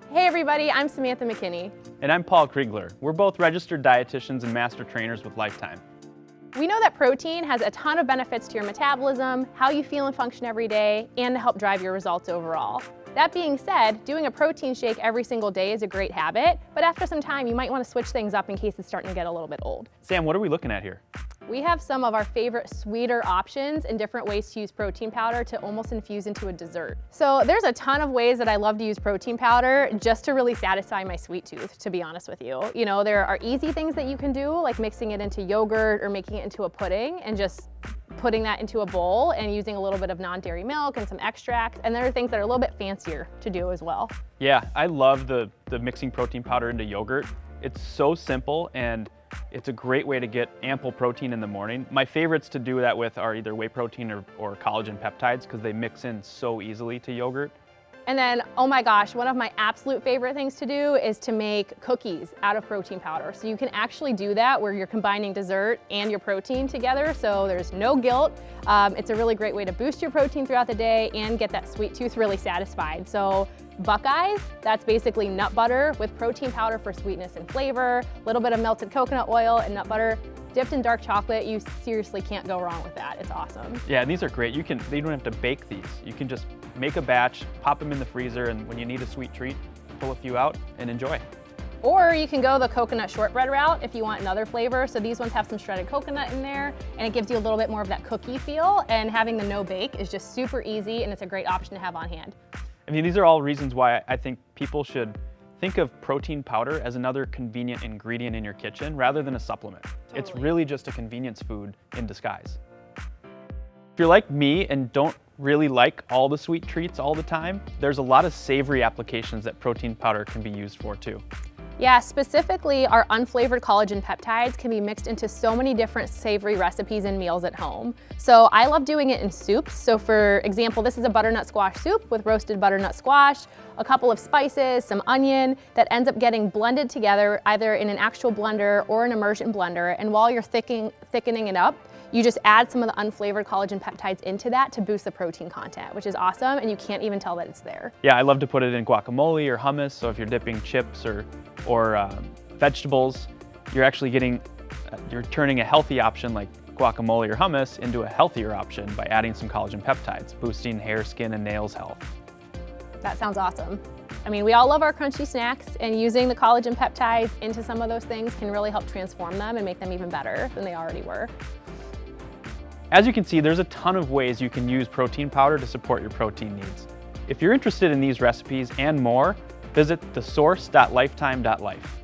Hey everybody, I'm Samantha McKinney. And I'm Paul Kriegler. We're both registered dietitians and master trainers with Lifetime. We know that protein has a ton of benefits to your metabolism, how you feel and function every day, and to help drive your results overall. That being said, doing a protein shake every single day is a great habit, but after some time you might want to switch things up in case it's starting to get a little bit old. Sam, what are we looking at here? We have some of our favorite sweeter options and different ways to use protein powder to almost infuse into a dessert. So there's a ton of ways that I love to use protein powder just to really satisfy my sweet tooth, to be honest with you. You know, there are easy things that you can do, like mixing it into yogurt or making it into a pudding and just putting that into a bowl and using a little bit of non-dairy milk and some extract. And there are things that are a little bit fancier to do as well. Yeah, I love the mixing protein powder into yogurt. It's so simple and it's a great way to get ample protein in the morning. My favorites to do that with are either whey protein or collagen peptides because they mix in so easily to yogurt. And then, oh my gosh, one of my absolute favorite things to do is to make cookies out of protein powder. So you can actually do that where you're combining dessert and your protein together, so there's no guilt. It's a really great way to boost your protein throughout the day and get that sweet tooth really satisfied. So Buckeyes, that's basically nut butter with protein powder for sweetness and flavor, a little bit of melted coconut oil and nut butter dipped in dark chocolate. You seriously can't go wrong with that. It's awesome. Yeah, and these are great. You don't have to bake these. You can just make a batch, pop them in the freezer, and when you need a sweet treat, pull a few out and enjoy. Or you can go the coconut shortbread route if you want another flavor. So these ones have some shredded coconut in there and it gives you a little bit more of that cookie feel, and having the no bake is just super easy and it's a great option to have on hand. I mean, these are all reasons why I think people should think of protein powder as another convenient ingredient in your kitchen rather than a supplement. Totally. It's really just a convenience food in disguise. If you're like me and don't really like all the sweet treats all the time, there's a lot of savory applications that protein powder can be used for too. Yeah, specifically our unflavored collagen peptides can be mixed into so many different savory recipes and meals at home. So I love doing it in soups. So for example, this is a butternut squash soup with roasted butternut squash, a couple of spices, some onion that ends up getting blended together either in an actual blender or an immersion blender. And while you're thickening it up, you just add some of the unflavored collagen peptides into that to boost the protein content, which is awesome, and you can't even tell that it's there. Yeah, I love to put it in guacamole or hummus, so if you're dipping chips or vegetables, you're turning a healthy option like guacamole or hummus into a healthier option by adding some collagen peptides, boosting hair, skin, and nails health. That sounds awesome. I mean, we all love our crunchy snacks, and using the collagen peptides into some of those things can really help transform them and make them even better than they already were. As you can see, there's a ton of ways you can use protein powder to support your protein needs. If you're interested in these recipes and more, visit thesource.lifetime.life.